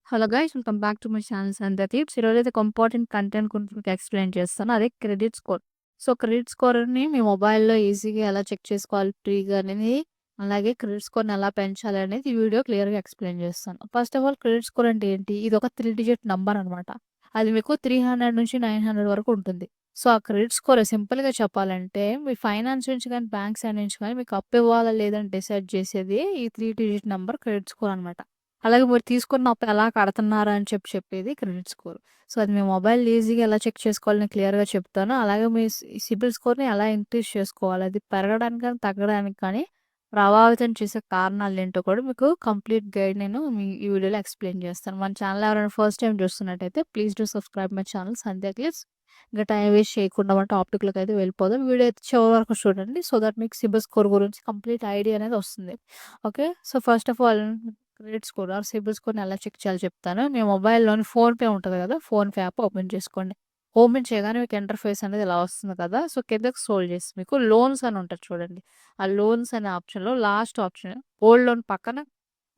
Hello guys welcome back to my channel Sandeep. ఈరోజైతే ఒక important content గురించి మీకు ఎక్స్ప్లెయిన్ చేస్తాను. అదే క్రెడిట్ స్కోర్. సో, క్రెడిట్ స్కోర్‌ని మీ మొబైల్‌లో ఈజీగా ఎలా చెక్ చేసుకోవాలి ఫ్రీగా అనేది, అలాగే క్రెడిట్ స్కోర్‌ని ఎలా పెంచాలి అనేది ఈ వీడియో క్లియర్‌గా ఎక్స్ప్లెయిన్ చేస్తాను. First of all credit score అంటే ఏంటి? ఇది ఒక 3 డిజిట్ నంబర్ అనమాట. అది మీకు 300 నుంచి 900 వరకు ఉంటుంది. సో, ఆ క్రెడిట్ స్కోర్ సింపుల్‌గా చెప్పాలంటే మీ ఫైనాన్స్ నుంచి గాని, బ్యాంక్ సైడ్ నుంచి గాని మీకు అప్పు ఇవ్వాలా లేదా అని డిసైడ్ చేసేది ఈ 3 డిజిట్ నంబర్ క్రెడిట్ స్కోర్ అనమాట. అలాగే మీరు తీసుకున్న అప్పు ఎలా కడుతున్నారా అని చెప్పేది క్రెడిట్ స్కోర్. సో, అది మీ మొబైల్ ఈజీగా ఎలా చెక్ చేసుకోవాలో నేను క్లియర్‌గా చెప్తాను. అలాగే మీ సిబిల్ స్కోర్‌ని ఎలా ఇంక్రీజ్ చేసుకోవాలి, అది పెరగడానికి కానీ, తగ్గడానికి కానీ ప్రభావితం చేసే కారణాలేంటో కూడా మీకు కంప్లీట్ గైడ్ నేను ఈ వీడియోలో ఎక్స్‌ప్లెయిన్ చేస్తాను. మన ఛానల్ ఎవరైనా ఫస్ట్ టైమ్ చూస్తున్నట్టయితే please do subscribe my channel Sandhya clips. ఇంకా టైం వేస్ట్ చేయకుండా మన టాపిక్‌లోకైతే వెళ్ళిపోదాం. వీడియో అయితే చివరి వరకు చూడండి. సో దట్ మీకు సిబిల్ స్కోర్ గురించి కంప్లీట్ ఐడియా అనేది వస్తుంది. Okay. So, first of all credit score or CIBIL స్కోర్‌ని ఎలా చెక్ చేయాలో చెప్తాను. మీ మొబైల్‌లోని ఫోన్‌పే ఉంటది కదా! ఫోన్‌పే యాప్ ఓపెన్ చేసుకోండి. ఓపెన్ చేయగానే మీకు ఇంటర్‌ఫేస్ అనేది ఇలా వస్తుంది కదా! సో, కిందకి స్క్రోల్ చేసి మీకు లోన్స్ అని ఉంటది చూడండి. ఆ లోన్స్ అనే ఆప్షన్‌లో లాస్ట్ ఆప్షన్ గోల్డ్ లోన్ పక్కన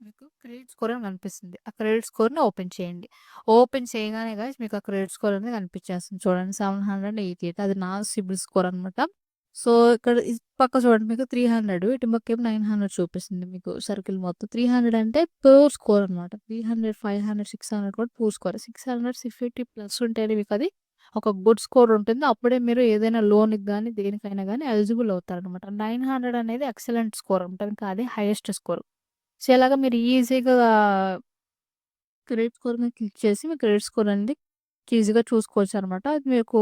మీకు క్రెడిట్ స్కోర్ అని కనిపిస్తుంది. ఆ క్రెడిట్ స్కోర్‌ని ఓపెన్ చేయండి. ఓపెన్ చేయగానే గైస్ మీకు ఆ క్రెడిట్ స్కోర్ అనేది కనిపించేస్తుంది. చూడండి 788 అది నా సిబిల్ స్కోర్ అనమాట. సో, ఇక్కడ పక్క చూడండి మీకు 300 ఇటు పక్కేమో 900 చూపిస్తుంది మీకు సర్కిల్ మొత్తం. 300 అంటే పూర్ స్కోర్ అనమాట. 300, 500, 600 కూడా పూర్ స్కోర్. 600, 650 ప్లస్ ఉంటేనే మీకది ఒక గుడ్ స్కోర్ ఉంటుంది. అప్పుడే మీరు ఏదైనా లోన్‌కి గాని, దేనికైనా గాని ఎలిజిబుల్ అవుతారనమాట. 900 అనేది ఎక్సలెంట్ స్కోర్ అనమాట. ఇంకా అదే హైయెస్ట్ స్కోర్. సో, ఇలాగ మీరు ఈజీగా క్రెడిట్ స్కోర్ మీద క్లిక్ చేసి మీ క్రెడిట్ స్కోర్ అనేది ఈజీగా చూసుకోవచ్చనమాట. అది మీకు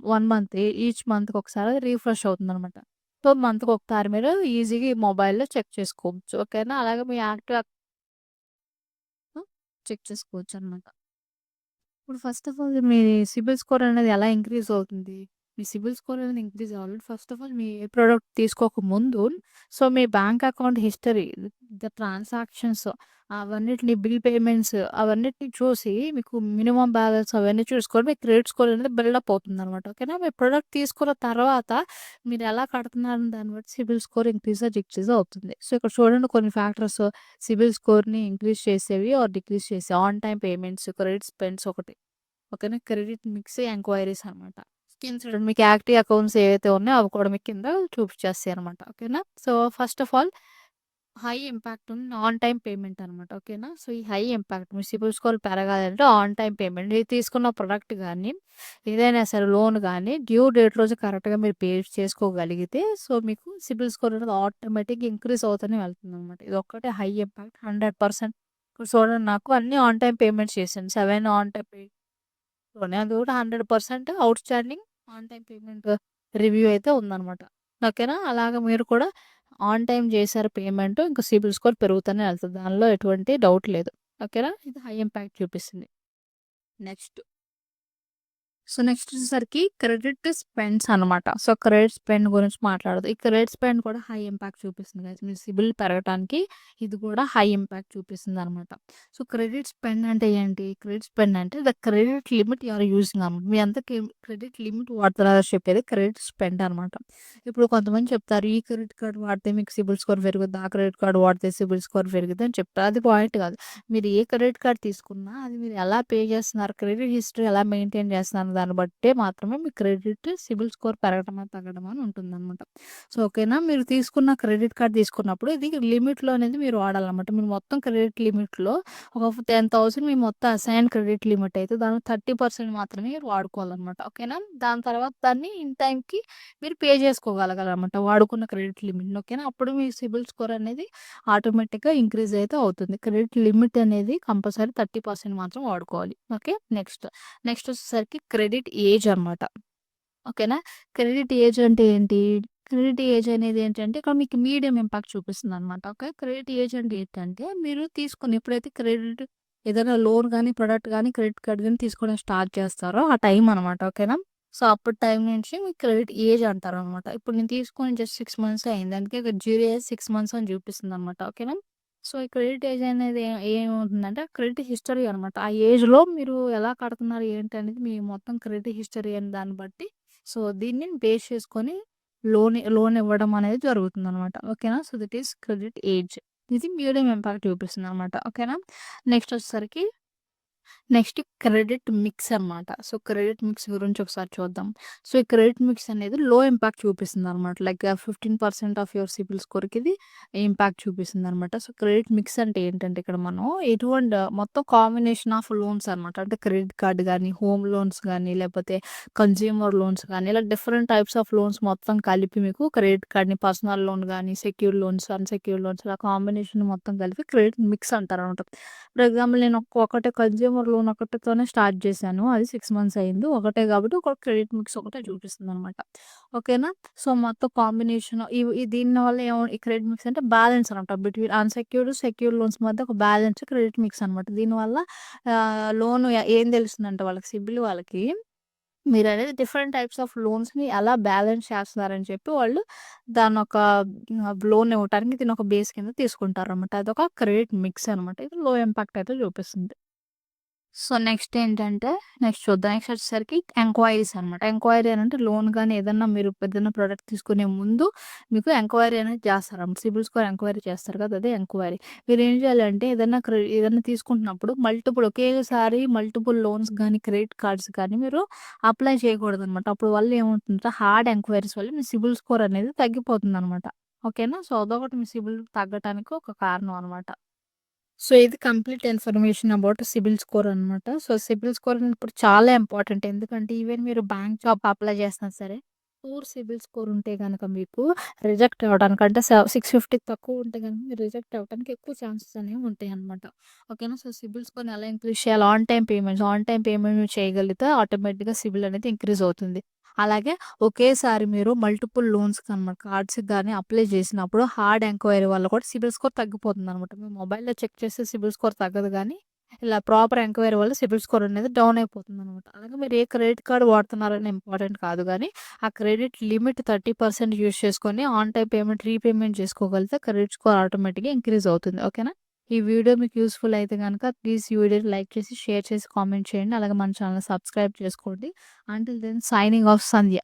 1 మంత్ ఈచ్ మంత్‌కి ఒకసారి అది రిఫ్రెష్ అవుతుందనమాట. సో, మంత్‌కి ఒకసారి మీరు ఈజీగా ఈ మొబైల్‌లో చెక్ చేసుకోవచ్చు. ఓకేనా? అలాగే మీ యాక్టివ్ అకౌంట్ చెక్ చేసుకోవచ్చనమాట. ఇప్పుడు first of all me CIBIL score అనేది ఎలా ఇంక్రీజ్ అవుతుంది? మీ సిబిల్ స్కోర్ అనేది ఇంక్రీజ్ అవ్వాలంటే first of all me A product తీసుకోక ముందు so, me bank account history, the transactions అవన్నిటిని బిల్ పేమెంట్స్ అవన్నిటిని చూసి మీకు మినిమమ్ బ్యాలెన్స్ అవన్నీ చూసుకొని మీ క్రెడిట్ స్కోర్ అనేది బిల్డప్ అవుతుందనమాట. ఓకేనా? మీ ప్రొడక్ట్ తీసుకున్న తర్వాత మీరు ఎలా కడుతున్నారని దాన్ని బట్టి సిబిల్ స్కోర్ ఇంక్రీజ్ డిక్రీజ్ అవుతుంది. సో, ఇక్కడ చూడండి కొన్ని ఫ్యాక్టర్స్ సిబిల్ స్కోర్‌ని ఇంక్రీజ్ చేసేవి ఆర్ డిక్రీజ్ చేసేవి. On time payments, credit spends ఒకటి. ఓకేనా? క్రెడిట్ మిక్స్ ఎంక్వైరీస్ అనమాట. కింద చూడండి మీకు యాక్టివ్ అకౌంట్స్ ఏవైతే ఉన్నాయో అవి కూడా మీకు కింద చూపించేస్తాయి అనమాట. ఓకేనా? So, first of all high impact ఉంది ఆన్ టైమ్ పేమెంట్ అనమాట. ఓకేనా? సో, ఈ హై ఇంపాక్ట్ మీ సిబిల్ స్కోర్ పెరగాలంటే ఆన్ టైమ్ పేమెంట్ మీరు తీసుకున్న ప్రొడక్ట్ గానీ, ఏదైనా సరే లోన్ గానీ డ్యూ డేట్ రోజు కరెక్ట్‌గా మీరు పే చేసుకోగలిగితే సో, మీకు సిబిల్ స్కోర్ అనేది ఆటోమేటిక్‌గా ఇంక్రీజ్ అవుతూనే వెళ్తుందనమాట. ఇదొక్కటే హై ఇంపాక్ట్ 100%. ఇప్పుడు చూడండి నాకు అన్నీ ఆన్ టైమ్ పేమెంట్స్ చేశాను. 7 ఆన్ టైమ్ లోనే అది కూడా 100% outstanding on time payment review అయితే ఉందనమాట. ఓకేనా? అలాగా మీరు కూడా ఆన్ టైమ్ చేశారు పేమెంట్ ఇంకా సిబిల్ స్కోర్ పెరుగుతూనే ఎళ్తది. దానిలో ఎటువంటి డౌట్ లేదు. ఓకేనా? ఇది హై ఇంపాక్ట్ చూపిస్తుంది. నెక్స్ట్ సో, నెక్స్ట్ వచ్చేసరికి క్రెడిట్ స్పెండ్స్ అనమాట. సో, క్రెడిట్ స్పెండ్ గురించి మాట్లాడదాం. ఈ క్రెడిట్ స్పెండ్ కూడా హై ఇంపాక్ట్ చూపిస్తుంది గైస్. మీ సిబిల్ పెరగటానికి ఇది కూడా హై ఇంపాక్ట్ చూపిస్తుందనమాట. సో, క్రెడిట్ స్పెండ్ అంటే ఏంటి? క్రెడిట్ స్పెండ్ అంటే the credit limit you are using అనమాట. మీ ఎంత క్రెడిట్ లిమిట్ వాడుతున్నారో చెప్పేది క్రెడిట్ స్పెండ్ అనమాట. ఇప్పుడు కొంతమంది చెప్తారు, ఈ క్రెడిట్ కార్డ్ వాడితే మీకు సిబిల్ స్కోర్ పెరుగుద్ది, ఆ క్రెడిట్ కార్డ్ వాడితే సిబిల్ స్కోర్ పెరుగుద్ది అని చెప్తారు. అది పాయింట్ కాదు. మీరు ఏ క్రెడిట్ కార్డ్ తీసుకున్నా అది మీరు ఎలా పే చేస్తున్నారు, క్రెడిట్ హిస్టరీ ఎలా మెయింటైన్ చేస్తున్నారు దాన్ని బట్టే మాత్రమే మీ క్రెడిట్ సిబిల్ స్కోర్ పెరగడమా, తగ్గడమా అని ఉంటుందనమాట. సో, ఓకేనా? మీరు తీసుకున్న క్రెడిట్ కార్డ్ తీసుకున్నప్పుడు ఇది లిమిట్‌లో అనేది మీరు వాడాలన్నమాట. మీరు మొత్తం క్రెడిట్ లిమిట్‌లో ఒక 10,000 మీ మొత్తం అసైన్ క్రెడిట్ లిమిట్ అయితే దానిలో 30% మాత్రమే మీరు వాడుకోవాలన్నమాట. ఓకేనా? దాని తర్వాత దాన్ని ఇన్ టైమ్‌కి మీరు పే చేసుకోగలగాలన్నమాట వాడుకున్న క్రెడిట్ లిమిట్‌ని. ఓకేనా? అప్పుడు మీ సిబిల్ స్కోర్ అనేది ఆటోమేటిక్‌గా ఇంక్రీజ్ అయితే అవుతుంది. క్రెడిట్ లిమిట్ అనేది కంపల్సరీ 30% మాత్రం వాడుకోవాలి. ఓకే. నెక్స్ట్ వచ్చేసరికి క్రెడిట్ ఏజ్ అనమాట. ఓకేనా? క్రెడిట్ ఏజ్ అంటే ఏంటి? క్రెడిట్ ఏజ్ అనేది ఏంటంటే ఇక్కడ మీకు మీడియం ఇంపాక్ట్ చూపిస్తుందనమాట. ఓకే. క్రెడిట్ ఏజ్ అంటే ఏంటంటే మీరు తీసుకుని ఎప్పుడైతే క్రెడిట్ ఏదైనా లోన్ గానీ, ప్రొడక్ట్ గానీ, క్రెడిట్ కార్డ్ గానీ తీసుకోవడం స్టార్ట్ చేస్తారో ఆ టైం అనమాట. ఓకేనా? సో, అప్పుడు టైం నుంచి మీకు క్రెడిట్ ఏజ్ అంటారనమాట. ఇప్పుడు నేను తీసుకొని జస్ట్ 6 మంత్సే అయింది. అందుకే ఇక్కడ జీరో ఏజ్ 6 మంత్స్ అని చూపిస్తుందనమాట. ఓకేనా? సో, ఈ క్రెడిట్ ఏజ్ అనేది ఏమవుతుందంటే క్రెడిట్ హిస్టరీ అనమాట. ఆ ఏజ్‌లో మీరు ఎలా కడుతున్నారు ఏంటి అనేది మీ మొత్తం క్రెడిట్ హిస్టరీ అనే దాన్ని బట్టి సో, దీన్ని బేస్ చేసుకొని లోన్ ఇవ్వడం అనేది జరుగుతుందనమాట. ఓకేనా? So, that is credit age. ఇది మీడియం ఇంపాక్ట్ చూపిస్తుందనమాట. ఓకేనా? నెక్స్ట్ వచ్చేసరికి నెక్స్ట్ క్రెడిట్ మిక్స్ అనమాట. సో, క్రెడిట్ మిక్స్ గురించి ఒకసారి చూద్దాం. సో, ఈ క్రెడిట్ మిక్స్ అనేది లో ఇంపాక్ట్ చూపిస్తుందనమాట. లైక్ 15% ఆఫ్ యువర్ సిబిల్ స్కోర్‌కి ఇది ఇంపాక్ట్ చూపిస్తుందనమాట. సో, క్రెడిట్ మిక్స్ అంటే ఏంటంటే ఇక్కడ మనం ఎటువంటి మొత్తం కాంబినేషన్ ఆఫ్ లోన్స్ అనమాట. అంటే క్రెడిట్ కార్డ్ గానీ, హోమ్ లోన్స్ గానీ, లేకపోతే కన్స్యూమర్ లోన్స్ గానీ, ఇలా డిఫరెంట్ టైప్స్ ఆఫ్ లోన్స్ మొత్తం కలిపి మీకు క్రెడిట్ కార్డ్‌ని పర్సనల్ లోన్ గానీ, సెక్యూర్డ్ లోన్స్, అన్‌సెక్యూర్డ్ లోన్స్ ఇలా కాంబినేషన్ మొత్తం కలిపి క్రెడిట్ మిక్స్ అంటారనమాట. ఫర్ ఎగ్జాంపుల్ నేను ఒకటే కన్స్యూమర్ లోన్ ఒకటితోనే స్టార్ట్ చేశాను. అది 6 మంత్స్ అయింది. ఒకటే కాబట్టి ఒక క్రెడిట్ మిక్స్ ఒకటే చూపిస్తుందనమాట. ఓకేనా? సో, మొత్తం కాంబినేషన్ ఈ దీనివల్ల ఈ క్రెడిట్ మిక్స్ అంటే బ్యాలెన్స్ అనమాట. బిట్వీన్ అన్‌సెక్యూర్డ్, సెక్యూర్డ్ లోన్స్ మధ్య ఒక బ్యాలెన్స్ క్రెడిట్ మిక్స్ అనమాట. దీనివల్ల లోన్ ఏం తెలుస్తుందంటే వాళ్ళకి సిబిల్ వాళ్ళకి మీరనేది డిఫరెంట్ టైప్స్ ఆఫ్ లోన్స్‌ని ఎలా బ్యాలెన్స్ చేస్తున్నారని చెప్పి వాళ్ళు దాన్నొక లోన్ ఇవ్వటానికి దీన్నొక బేస్ కింద తీసుకుంటారనమాట. అదొక క్రెడిట్ మిక్స్ అనమాట. ఇది లో ఇంపాక్ట్ అయితే చూపిస్తుంది. సో, నెక్స్ట్ ఏంటంటే నెక్స్ట్ చూద్దాం. నెక్స్ట్ వచ్చేసరికి ఎంక్వైరీస్ అనమాట. ఎంక్వైరీ అనంటే లోన్ గాని ఏదన్నా మీరు ఏదన్నా ప్రొడక్ట్ తీసుకునే ముందు మీకు ఎంక్వైరీ అనేది చేస్తారన్నమాట. సిబిల్ స్కోర్ ఎంక్వైరీ చేస్తారు కదా! అదే ఎంక్వైరీ. మీరేం చేయాలంటే ఏదన్నా తీసుకుంటున్నప్పుడు ఒకేసారి మల్టిపుల్ లోన్స్ గాని, క్రెడిట్ కార్డ్స్ కానీ మీరు అప్లై చేయకూడదనమాట. అప్పుడు వల్ల ఏమవుతుందంటే హార్డ్ ఎంక్వైరీస్ వల్ల మీ సిబిల్ స్కోర్ అనేది తగ్గిపోతుందనమాట. ఓకేనా? సో, అదొకటి మీ సిబిల్ తగ్గటానికి ఒక కారణం అనమాట. సో, ఇది complete information about CIBIL score అనమాట. సో, సిబిల్ స్కోర్ అనేది ఇప్పుడు చాలా ఇంపార్టెంట్. ఎందుకంటే ఈవెన్ మీరు బ్యాంక్ జాబ్ అప్లై చేసినా సరే, పూర్ సిబిల్ స్కోర్ ఉంటే గనక మీకు రిజెక్ట్ అవ్వడానికి అంటే 650 తక్కువ ఉంటే గనుక మీరు రిజెక్ట్ అవ్వడానికి ఎక్కువ ఛాన్సెస్ అనేవి ఉంటాయన్నమాట. ఓకేనా? సో, సిబిల్ స్కోర్‌ని ఎలా ఇంక్రీజ్ చేయాలి? ఆన్ టైమ్ పేమెంట్ మీరు చేయగలిగితే ఆటోమేటిక్‌గా సిబిల్ అనేది ఇంక్రీజ్ అవుతుంది. అలాగే ఒకేసారి మీరు మల్టిపుల్ లోన్స్‌కనమాట కార్డ్స్‌కి గాని అప్లై చేసినప్పుడు హార్డ్ ఎంక్వైరీ వల్ల కూడా సిబిల్ స్కోర్ తగ్గిపోతుందనమాట. మీ మొబైల్‌లో చెక్ చేస్తే సిబిల్ స్కోర్ తగ్గదు గానీ, ఇలా ప్రాపర్ ఎంక్వైరీ వల్ల సిబిల్ స్కోర్ అనేది డౌన్ అయిపోతుందనమాట. అలాగే మీరు ఏ క్రెడిట్ కార్డ్ వాడుతున్నారని ఇంపార్టెంట్ కాదు గానీ, ఆ క్రెడిట్ లిమిట్ 30% యూజ్ చేసుకొని ఆన్ టైమ్ పేమెంట్, రీపేమెంట్ చేసుకోగలిగితే క్రెడిట్ స్కోర్ ఆటోమేటిక్‌గా ఇంక్రీజ్ అవుతుంది. ఓకేనా? ఈ వీడియో మీకు యూజ్‌ఫుల్ అయితే గనక ప్లీజ్ ఈ వీడియోని లైక్ చేసి, షేర్ చేసి, కామెంట్ చేయండి. అలాగే మన ఛానెల్‌ని సబ్స్క్రైబ్ చేసుకోండి. Until then, signing off, Sandhya.